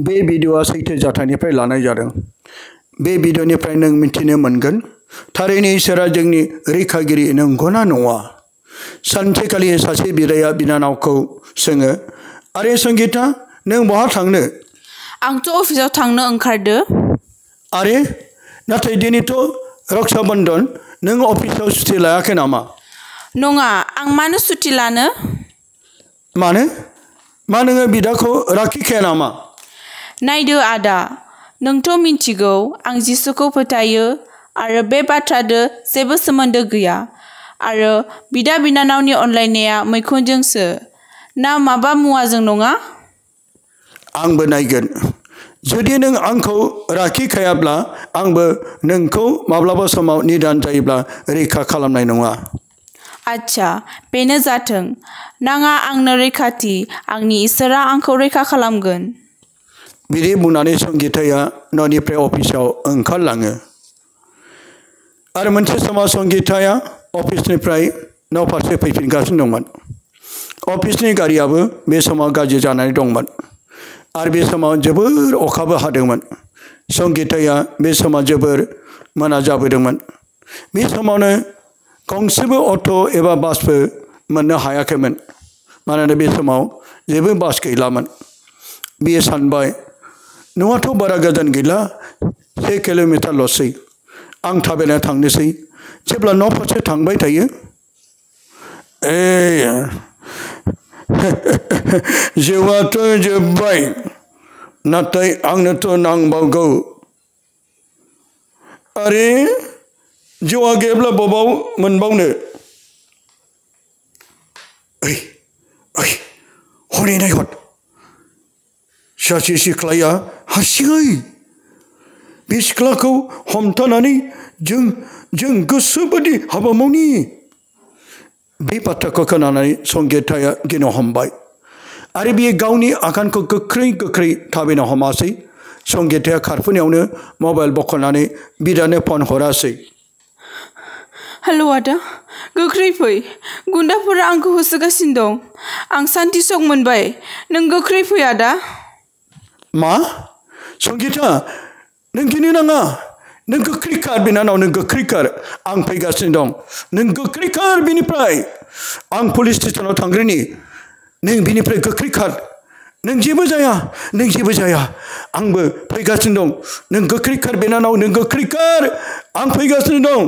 बे भिडिअआ सैथो जाथायनिफ्राय लानाय जादों। बे भिडिअनिफ्राय नों मिथिनो मोनगोन थारैनो इसोरा जोंनि रैखागिरि नंगौना नङा। सानसेखालि सासे बिदाया बिनानावखौ सोङो, आरे संगीता नों बहा थांनो? आंथ' अफिसाव थांनो ओंखारदो। आरे नाथाय दिनैथ' रक्षा बन्धन, नों अफिसाव सुटि लायाखै नामा? नङा, आं मानो सुटि लानो? मानो? मा नोङो बिदाखौ राखिखाया नामा? नायदो आदा, नोंथ' मिन्थिगौ आं जिसुखौ फोथायो आरो बे बाथ्रादो जेबो सोमोन्दो गैया आरो बिदा बिनानावनि अनलायनाया मैखुनजोंसो ना माबा मुवाजों नङा? आंबो नायगोन। जुदि नों आंखौ राखिखायाब्ला आंबो नोंखौ माब्लाबा समाव निदान जायोब्ला रैखा खालामनाय नङा। आच्छा, बेनो जाथों। नाङा आंनो रैखाथि, आंनि इसोरा आंखौ रैखा खालामगोन। बिदि बुंनानै संगीताया न'निफ्राय अफिसाव ओंखारलाङो। आरो मोनसे समाव संगीताया अफिसनिफ्राय न' फारसे फैफिनगासिनो दंमोन। अफिसनि गारियाबो बे समाव गाज्रि जानानै दंमोन आरो बे समाव जोबोर अखाबो हादोंमोन। संगीताया बे समाव जोबोर मोना जाबोदोंमोन। बे समावनो गंसेबो अट' एबा बासबो मोननो हायाखैमोन, मानोना बे समाव जेबो बास गैलामोन। बियो सानबाय, न'आथ' बारा गोजान गैला, 1 किल'मिटारल'सै, आं थाबायना थांनोसै। जेब्ला न' फारसे थांबाय थायो, जिउआथ' जोब्बाय, नाथाय आंनोथ' नांबावगौ। आरे जिउआ गैयाब्ला बबाव मोनबावनो? हनै नायहर, सासे सिख्लाया हारसिङै बे सिख्लाखौ हमथानानै जों गोसोबादि हाबा मावनि। बे बाथ्राखौ खोनानानै संगीताया गिनो हमबाय आरो बियो गावनि आगानखौ गोख्रै गोख्रै थाबायनो हमासै। संगीताया खारफुनायावनो मबाइल बख'नानै बिदानो फन हरासै। हेल' आदा, गोख्रै फै, गुन्दाफोरा आंखौ होसोगासिनो दं। आं सान्थि सक मोनबाय, नों गोख्रै फै आदा। मा? संगीता, नों गिनो नाङा। नों गोख्रै खार बिनानाव, नों गोख्रै खार। आं फैगासिनो दं। नों गोख्रै खार बिनिफ्राय। आं पुलिस स्टेसनाव थांग्रोनि। नों बिनिफ्राय गोख्रै खार। नों जेबो जाया, नों जेबो जाया। आंबो फैगासिनो दं। नों गोख्रै खार बिनानाव, नों गोख्रै खार। आं फैगासिनो दं।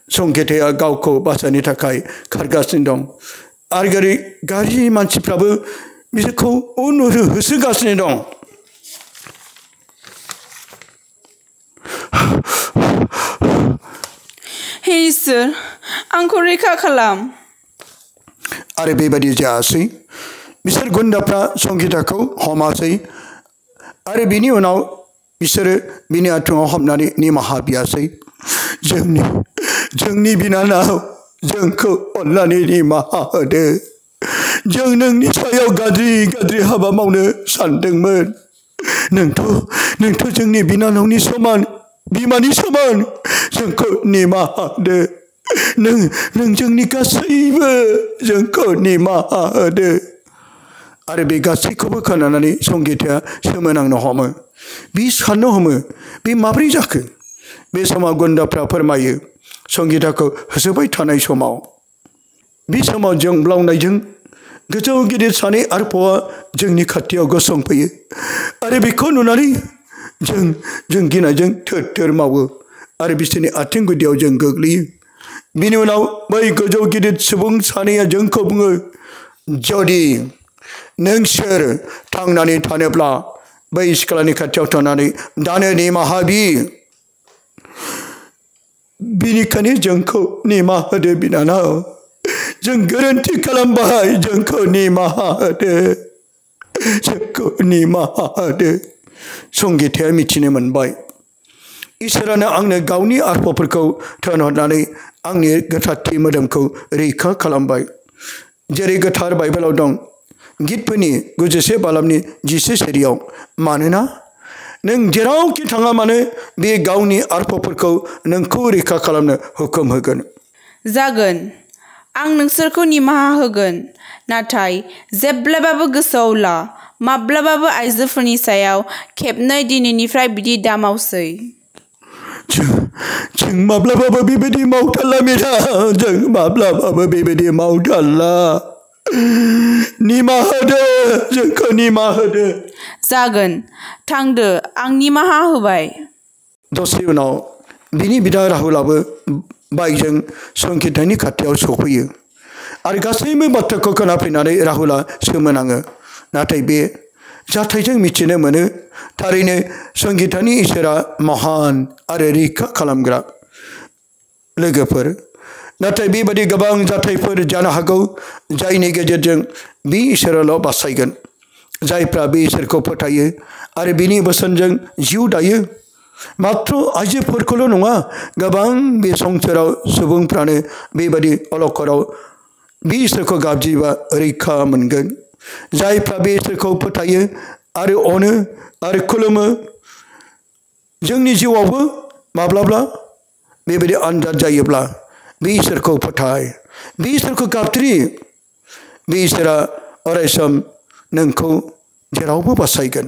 संगीताया गावखौ बासायनो थाखाय खारगासिनो दं आरो गारि मानसिफ्राबो बिसोरखौ उन होसोगासिनो दं। हे इसोर, आंखौ रैखा खालाम। आरो बेबायदि जायासै। बिसोर गुन्दाफ्रा संगीताखौ हमासै आरो बिनि उनाव बिसोरो बिनि आथिङाव हाबनानै निमाहा बियासै। जोंनि बिनानाव, जोंखौ अननानै निमाहा होदो। जों नोंनि सायाव गाज्रि हाबा मावनो सानदोंमोन। नोंथ' जोंनि बिनानावनि समान, बिमानि समान। जोंखौ निमाहा होदो। नों जोंनि गासैबो, जोंखौ निमाहा होदो। आरो बे गासैखौबो खोनानानै संगीताया सोमोनांनो हमो। बि साननो हमो, बे माब्रै जाखो? बे समाव गुन्दाफ्रा फोरमायो, संगीताखौ होसोबाय थानाय समाव बे समाव जोंब्लावनायजों गोजौ गिदिर सानै आरफ'आ जोंनि खाथियाव गसंफैयो आरो बेखौ नुनानै जों गिनायजों थोर मावो आरो बिसोरनि आथिं गुदियाव जों गोग्लैयो। बिनि उनाव बै गोजौ गिदिर सुबुं सानैया जोंखौ बुङो, जुदि नों सोर थांनानै थानोब्ला बै सिख्लानि खाथियाव थानानै दानो निमाहा बि। बिनिखायनो जोंखौ निमाहा होदो बिनानाव। जों गोरोन्थि खालामबाय, जोंखौ निमाहा होदो। जोंखौ निमाहा होदो। संगीताया मिथिनो मोनबाय, इसोरानो आंनो गावनि आरफ'फोरखौ थोनहरनानै आंनि गोथारथि मोदोमखौ रैखा खालामबाय। जेरै गोथार बाइबेलाव दं, गितफोरनि 91 बालामनि 10 सेरियाव, मानोना नों जेरावखि थाङा मानो बे गावनि आरफ'फोरखौ नोंखौ रैखा खालामनो हुकुम होगोन। जागोन, आं नोंसोरखौ निमाहा होगोन नाथाय जेब्लाबाबो गोसोआव ला माब्लाबाबो आइजोफोरनि सायाव खेबनै दिनैनिफ्राय बिदि दामावसै जों माब्लाबाबो बेबायदि मावथारला मेडाम जों माब्लाबाबो बेबायदि मावथारला निमाहा होदो जोंखौ निमाहा होदो जागोन थांदो आं निमाहा होबाय दसे उनाव बिनि बिदा राहुलाबो बाइकजों संगितानि खाथियाव सफैयो आरो गासैबो बाथ्राखौ खोनाफैनानै राहुला सोमोनाङो नाथाय बे जाथायजों मिथिनो मोनो थारैनो संगितानि इसोरा महान आरो रैखा खालामग्रा लोगोफोर नाथाय बेबादि गोबां जाथायफोर जानो हागौ जायनि गेजेरजों बे इसोराल' बासायगोन जायफ्रा बे इसोरखौ फोथायो आरो बिनि बोसोनजों जिउ दायो मात्र आइजोफोरखौल' नङा गोबां बे संसाराव सुबुंफ्रानो बेबादि अलखदाव बे इसोरखौ गाबज्रियोबा रैखा मोनगोन जायफ्रा बे इसोरखौ फोथायो आरो अनो आरो खुलुमो जोंनि जिउआवबो माब्लाबा बेबायदि आनजाद जायोब्ला बे इसोरखौ फोथाय बे इसोरखौ गाबज्रि बे इसोरा अरायसम नोंखौ जेरावबो बासायगोन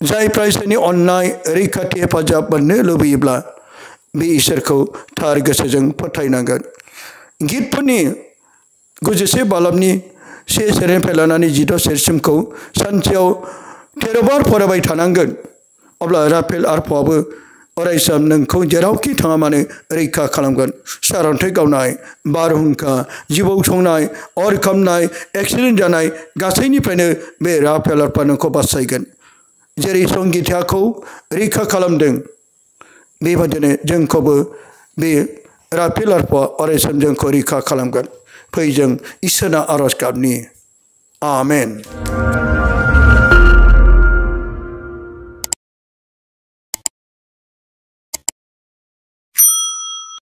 जायफ्रा इसोरनि अननाय रैखाथि हेफाजाब मोननो लुबैयोब्ला बे इसोरखौ थार गोसोजों फोथायनांगोन गितफोरनि 93 बालाबनि 1 सेरनिफ्राय लानानै 16 सेरसिमखौ सानसेयाव 13 बार फरायबाय थानांगोन अब्ला राफेल आरफआबो अरायसम नोंखौ जेरावखि थाङा मानो रैखा खालामगोन सारन्थाइ गावनाय बारहुंखा जिबौ संनाय अर खामनाय एक्सिडेन्ट जानाय गासैनिफ्रायनो बे राफेल आरफआ नोंखौ बासायगोन जेरै संगिताखौ रैखा खालामदों बेबादिनो जोंखौबो बे राफेल आरफआ अरायसम जोंखौ रैखा खालामगोन फै जों इसोरना आरज गाबनि आमेन